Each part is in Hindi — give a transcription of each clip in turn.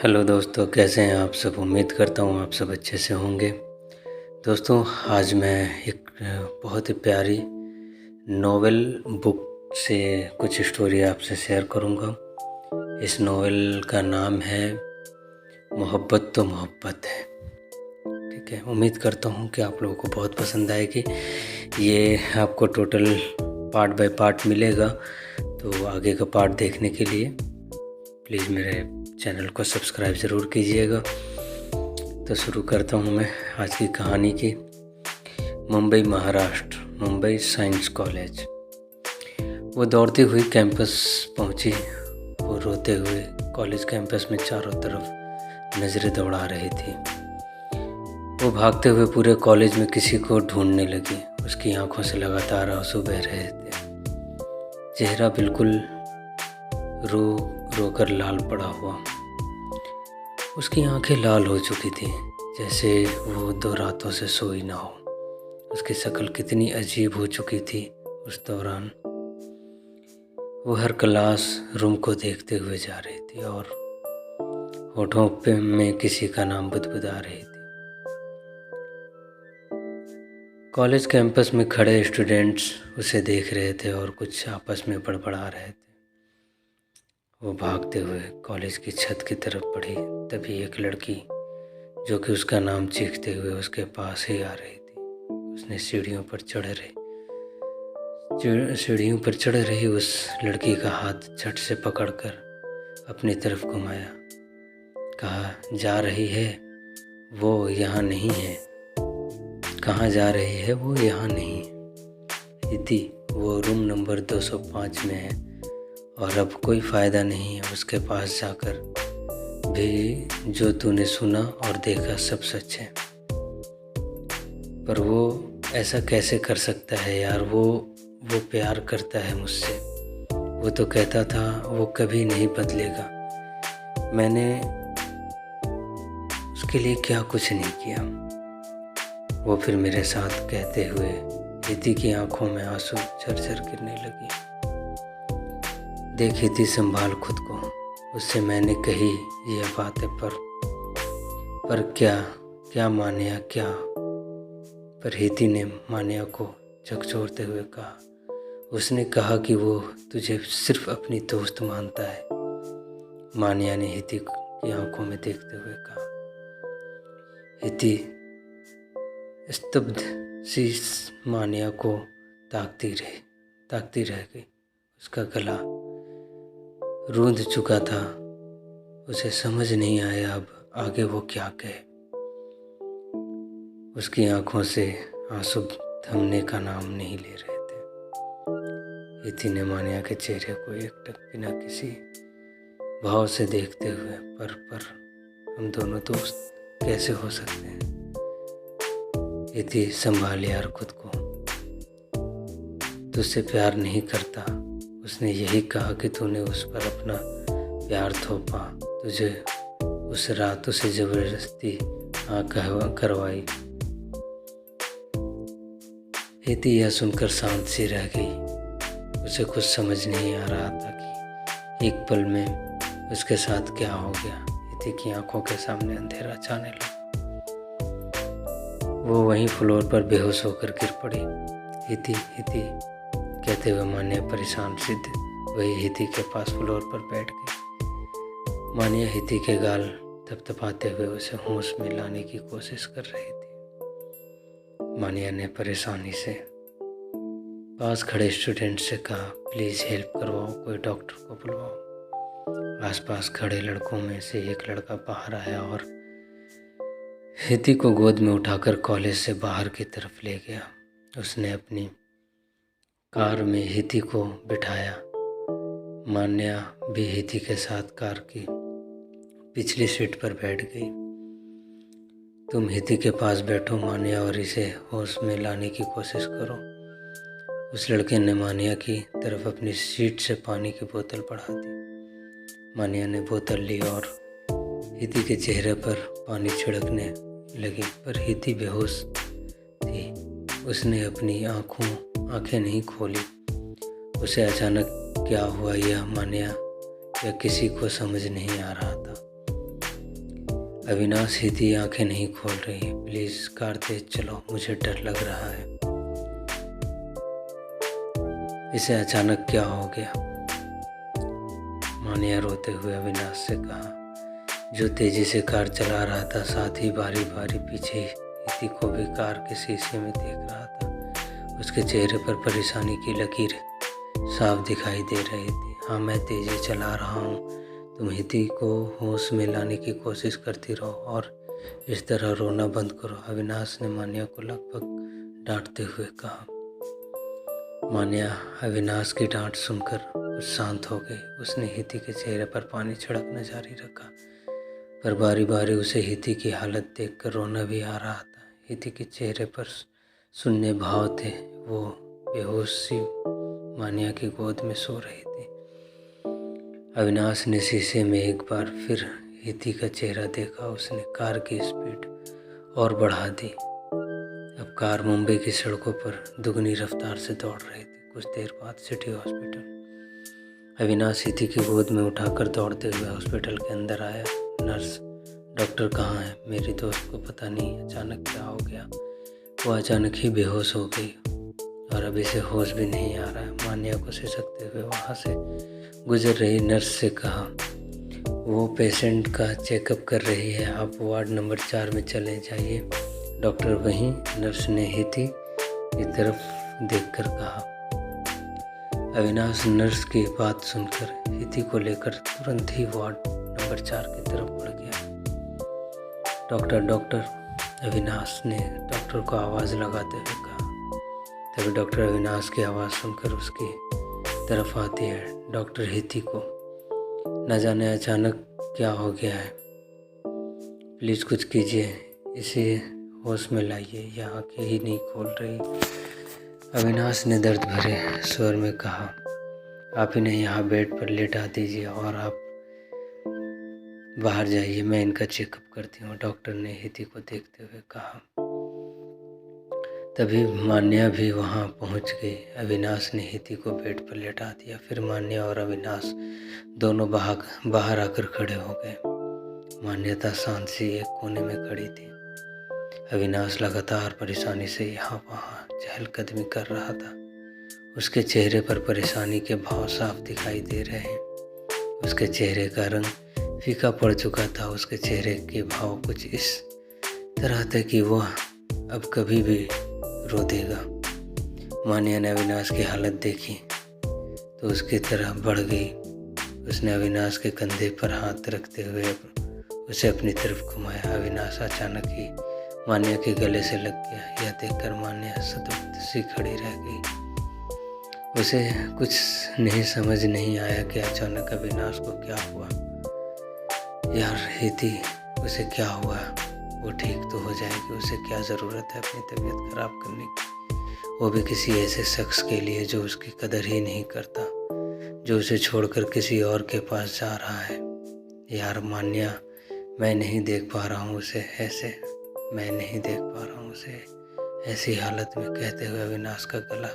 हेलो दोस्तों, कैसे हैं आप सब। उम्मीद करता हूँ आप सब अच्छे से होंगे। दोस्तों, आज मैं एक बहुत ही प्यारी नॉवेल बुक से कुछ स्टोरी आपसे शेयर करूँगा। इस नॉवेल का नाम है मोहब्बत तो मोहब्बत है। ठीक है, उम्मीद करता हूँ कि आप लोगों को बहुत पसंद आएगी। ये आपको टोटल पार्ट बाय पार्ट मिलेगा, तो आगे का पार्ट देखने के लिए प्लीज़ मेरे चैनल को सब्सक्राइब ज़रूर कीजिएगा। तो शुरू करता हूँ मैं आज की कहानी की। Mumbai Maharashtra, Mumbai science college. वो दौड़ती हुई कैंपस पहुँची। वो रोते हुए कॉलेज कैंपस में चारों तरफ नज़रें दौड़ा रही थी। वो भागते हुए पूरे कॉलेज में किसी को ढूंढने लगी। उसकी आंखों से लगातार आंसू बह रहे थे। चेहरा बिल्कुल रो रोकर लाल पड़ा हुआ। उसकी आंखें लाल हो चुकी थी, जैसे वो 2 रातों से सोई ना हो। उसकी शक्ल कितनी अजीब हो चुकी थी उस दौरान। वो हर क्लास रूम को देखते हुए जा रही थी और होठों पे में किसी का नाम बुदबुदा रही थी। कॉलेज कैंपस में खड़े स्टूडेंट्स उसे देख रहे थे और कुछ आपस में बड़बड़ा रहे थे। वो भागते हुए कॉलेज की छत की तरफ बढ़ी। तभी एक लड़की, जो कि उसका नाम चीखते हुए उसके पास ही आ रही थी। उसने सीढ़ियों पर चढ़ रही उस लड़की का हाथ झट से पकड़कर अपनी तरफ घुमाया। कहा, जा रही है वो यहाँ नहीं है। कहाँ जा रही है वो यहाँ नहीं है। इति, वो रूम नंबर 205 में है और अब कोई फ़ायदा नहीं है उसके पास जाकर भी। जो तूने सुना और देखा सब सच है। पर वो ऐसा कैसे कर सकता है यार। वो प्यार करता है मुझसे। वो तो कहता था वो कभी नहीं बदलेगा। मैंने उसके लिए क्या कुछ नहीं किया। वो फिर मेरे साथ कहते हुए इति की आंखों में आंसू झरझर गिरने लगी। देख इति, संभाल खुद को। उससे मैंने कही ये बातें, पर क्या मान्या क्या। पर हिति ने मान्या को झकझोरते हुए कहा। उसने कहा कि वो तुझे सिर्फ अपनी दोस्त मानता है। मान्या ने हिति की आंखों में देखते हुए कहा। हिति स्तब्ध सी मान्या को ताकती रह गई। उसका गला रूंध चुका था। उसे समझ नहीं आया अब आगे वो क्या कहे। उसकी आंखों से आंसू थमने का नाम नहीं ले रहे थे। इति ने मान्या के चेहरे को एकटक बिना किसी भाव से देखते हुए, पर हम दोनों दोस्त कैसे हो सकते हैं। इति, संभाल यार खुद को। तुझसे प्यार नहीं करता। उसने यही कहा कि तूने उस पर अपना प्यार थोपा। तुझे उस रात उसे ज़बरदस्ती करवाई। इति यह सुनकर शांत सी रह गई। उसे कुछ समझ नहीं आ रहा था कि एक पल में उसके साथ क्या हो गया। इति की आंखों के सामने अंधेरा छाने लगा। वो वहीं फ्लोर पर बेहोश होकर गिर पड़ी। इति कहते हुए मान्या परेशान सिद्ध वही हिति के पास फ्लोर पर बैठ गई। मान्या हिति के गाल थपथपाते हुए उसे होश में लाने की कोशिश कर रही थी। मान्या ने परेशानी से पास खड़े स्टूडेंट से कहा, प्लीज़ हेल्प करवाओ, कोई डॉक्टर को बुलवाओ। आसपास खड़े लड़कों में से एक लड़का बाहर आया और हिति को गोद में उठाकर कॉलेज से बाहर की तरफ ले गया। उसने अपनी कार में हिति को बिठाया। मान्या भी हिति के साथ कार की पिछली सीट पर बैठ गई। तुम हिति के पास बैठो मान्या और इसे होश में लाने की कोशिश करो। उस लड़के ने मान्या की तरफ अपनी सीट से पानी की बोतल बढ़ा दी। मान्या ने बोतल ली और हिति के चेहरे पर पानी छिड़कने लगी, पर हिति बेहोश थी। उसने अपनी आंखें नहीं खोली। उसे अचानक क्या हुआ यह मान्या या किसी को समझ नहीं आ रहा था। अविनाश हिती आंखें नहीं खोल रही। प्लीज कार तेज चलाओ, मुझे डर लग रहा है। इसे अचानक क्या हो गया? मानिया रोते हुए अविनाश से कहा, जो तेजी से कार चला रहा था, साथ ही बारी बारी पीछे हिती को भी कार के शीशे में देख रहा था। उसके चेहरे पर परेशानी की लकीर साफ दिखाई दे रही थी। हाँ, मैं तेजी चला रहा हूँ, तुम हिती को होश में लाने की कोशिश करती रहो और इस तरह रोना बंद करो, अविनाश ने मान्या को लगभग डांटते हुए कहा। मान्या अविनाश की डांट सुनकर कुछ शांत हो गई। उसने हिती के चेहरे पर पानी छिड़कना जारी रखा, पर बारी बारी उसे हिती की हालत देखकर रोना भी आ रहा था। हिती के चेहरे पर शून्य भाव थे। वो बेहोश सी मान्या की गोद में सो रही थी। अविनाश ने शीशे में एक बार फिर हिती का चेहरा देखा। उसने कार की स्पीड और बढ़ा दी। अब कार मुंबई की सड़कों पर दुगनी रफ्तार से दौड़ रही थी। कुछ देर बाद सिटी हॉस्पिटल। अविनाश हिती की गोद में उठाकर दौड़ते हुए हॉस्पिटल के अंदर आया। नर्स, डॉक्टर कहाँ है? मेरी दोस्त को पता नहीं अचानक क्या हो गया। वो अचानक ही बेहोश हो गई और अभी से होश भी नहीं आ रहा है। मान्या को सिसकते हुए वहाँ से गुजर रही नर्स से कहा, वो पेशेंट का चेकअप कर रही है, आप वार्ड नंबर 4 में चले जाइए। डॉक्टर वहीं। नर्स ने हिती की तरफ देखकर कहा। अविनाश नर्स की बात सुनकर हिती को लेकर तुरंत ही वार्ड नंबर 4 की तरफ बढ़ गया। डॉक्टर, डॉक्टर, अविनाश ने डॉक्टर को आवाज़ लगाते हुए कहा। तभी डॉक्टर अविनाश की आवाज़ सुनकर उसकी तरफ आती है। डॉक्टर, हिती को न जाने अचानक क्या हो गया है, प्लीज़ कुछ कीजिए, इसे होश में लाइए, यह आंखें ही नहीं खोल रही। अविनाश ने दर्द भरे स्वर में कहा, आप इन्हें यहाँ बेड पर लेटा दीजिए और आप बाहर जाइए, मैं इनका चेकअप करती हूँ, डॉक्टर ने हिती को देखते हुए कहा। तभी मान्या भी वहाँ पहुँच गई। अविनाश ने हिती को बेड पर लेटा दिया। फिर मान्या और अविनाश दोनों बाहर आकर खड़े हो गए। मान्यता शांत सी एक कोने में खड़ी थी। अविनाश लगातार परेशानी से यहाँ वहाँ चहलकदमी कर रहा था। उसके चेहरे पर परेशानी के भाव साफ दिखाई दे रहे हैं। उसके चेहरे का रंग फीका पड़ चुका था। उसके चेहरे के भाव कुछ इस तरह थे कि वह अब कभी भी रो देगा। मान्या ने अविनाश की हालत देखी तो उसकी तरफ बढ़ गई। उसने अविनाश के कंधे पर हाथ रखते हुए उसे अपनी तरफ घुमाया। अविनाश अचानक ही मान्या के गले से लग गया। यह देखकर मान्या सतर्क सी खड़ी रह गई। उसे कुछ नहीं समझ नहीं आया कि अचानक अविनाश को क्या हुआ। यार हिती, उसे क्या हुआ? वो ठीक तो हो जाएगी, उसे क्या ज़रूरत है अपनी तबीयत ख़राब करने की, वो भी किसी ऐसे शख्स के लिए जो उसकी कदर ही नहीं करता, जो उसे छोड़कर किसी और के पास जा रहा है। यार मान्या, मैं नहीं देख पा रहा हूँ उसे ऐसे, मैं नहीं देख पा रहा हूँ उसे ऐसी हालत में, कहते हुए अविनाश का गला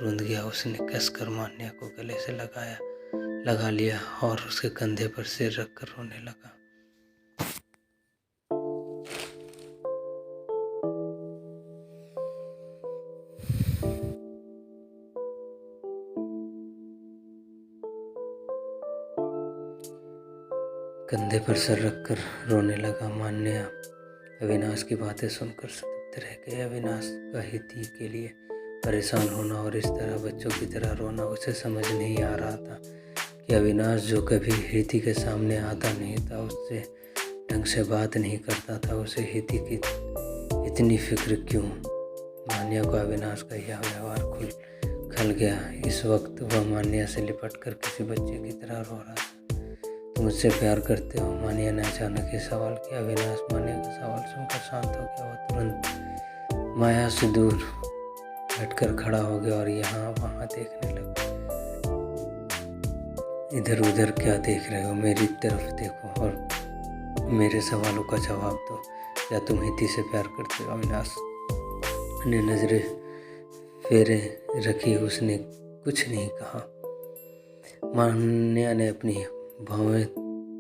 रूंध गया। उसने कसकर मान्या को गले से लगा लिया और उसके कंधे पर सिर रखकर रोने लगा। कंधे पर सर रखकर रोने लगा। मान्या अविनाश की बातें सुनकर स्तब्ध रह गई। अविनाश का हिती के लिए परेशान होना और इस तरह बच्चों की तरह रोना उसे समझ नहीं आ रहा था कि अविनाश जो कभी हिती के सामने आता नहीं था, उससे ढंग से बात नहीं करता था, उसे हिती की इतनी फिक्र क्यों? मान्या को अविनाश का यह व्यवहार खल गया। इस वक्त वह मान्या से लिपट कर किसी बच्चे की तरह रो रहा था। तुम मुझसे प्यार करते हो? मान्या ने अचानक ही सवाल किया। अविनाश मान्या का सवाल सुनकर शांत हो गया। वो तुरंत माया से दूर हटकर खड़ा हो गया और यहाँ वहाँ देखने लगा। इधर उधर क्या देख रहे हो? मेरी तरफ देखो और मेरे सवालों का जवाब दो। क्या तुम हिती से प्यार करते हो? अविनाश ने नजरें फेरे रखी। उसने कुछ नहीं कहा। मान्या ने अपनी भौहें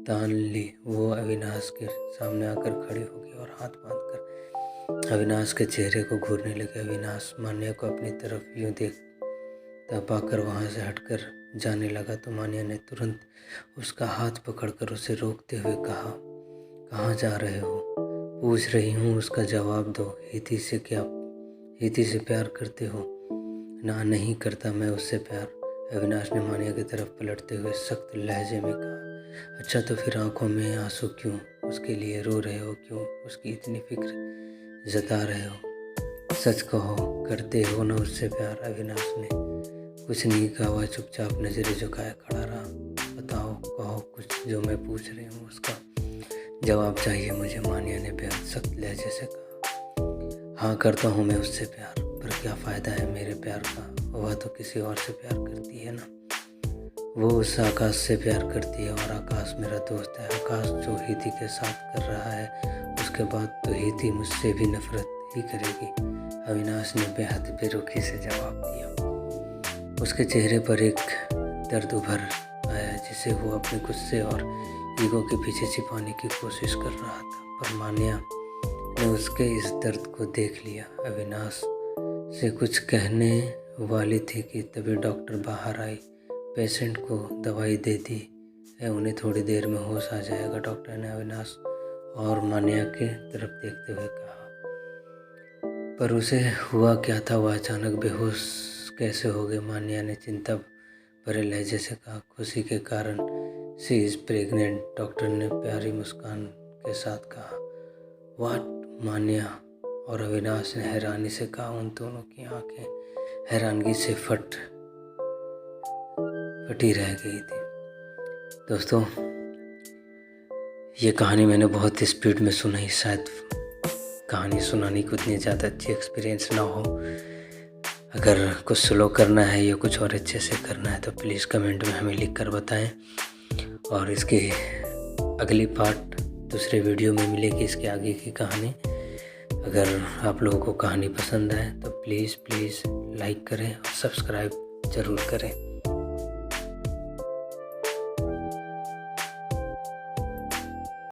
तान ली। वो अविनाश के सामने आकर खड़ी हो गई और हाथ बांधकर अविनाश के चेहरे को घूरने लगी। अविनाश मान्या को अपनी तरफ यूं देखता पाकर वहाँ से हटकर जाने लगा तो मान्या ने तुरंत उसका हाथ पकड़कर उसे रोकते हुए कहा, कहाँ जा रहे हो? पूछ रही हूँ, उसका जवाब दो। हिती से प्यार करते हो? ना, नहीं करता मैं उससे प्यार। अविनाश ने मान्या की तरफ पलटते हुए सख्त लहजे में कहा। अच्छा, तो फिर आंखों में आंसू क्यों? उसके लिए रो रहे हो क्यों? उसकी इतनी फिक्र जता रहे हो? सच कहो, करते हो ना उससे प्यार? अविनाश ने कुछ नहीं कहा, वह चुपचाप नजरें झुकाए खड़ा रहा। बताओ, कहो कुछ, जो मैं पूछ रही हूँ उसका जवाब चाहिए मुझे, मान्या ने बेहद सख्त लहजे से कहा। हाँ, करता हूँ मैं उससे प्यार, पर क्या फ़ायदा है मेरे प्यार का? वह तो किसी और से प्यार करती है ना। वो उस आकाश से प्यार करती है और आकाश मेरा दोस्त है। आकाश जो हिती के साथ कर रहा है, उसके बाद तो हिती मुझसे भी नफरत ही करेगी। अविनाश ने बेहद बेरुखी से जवाब दिया। उसके चेहरे पर एक दर्द उभर आया जिसे वो अपने गुस्से और ईगो के पीछे छिपाने की कोशिश कर रहा था, पर मान्या ने उसके इस दर्द को देख लिया। अविनाश से कुछ कहने वाली थी कि तभी डॉक्टर बाहर आई। पेशेंट को दवाई दे दी है, उन्हें थोड़ी देर में होश आ जाएगा, डॉक्टर ने अविनाश और मान्या के तरफ देखते हुए कहा। पर उसे हुआ क्या था? वह अचानक बेहोश कैसे हो गए? मान्या ने चिंता भरे लहजे से कहा। खुशी के कारण शी इज़ प्रेग्नेंट, डॉक्टर ने प्यारी मुस्कान के साथ कहा। व्हाट? मान्या और अविनाश ने हैरानी से कहा। उन दोनों की आंखें हैरानगी से फटी रह गई थी। दोस्तों, ये कहानी मैंने बहुत स्पीड में सुनाई, शायद कहानी सुनाने की उतनी ज़्यादा अच्छी एक्सपीरियंस ना हो। अगर कुछ स्लो करना है या कुछ और अच्छे से करना है तो प्लीज़ कमेंट में हमें लिख कर बताएं। और इसकी अगली पार्ट दूसरे वीडियो में मिलेगी, इसके आगे की कहानी। अगर आप लोगों को कहानी पसंद आए तो प्लीज़ लाइक करें और सब्सक्राइब ज़रूर करें।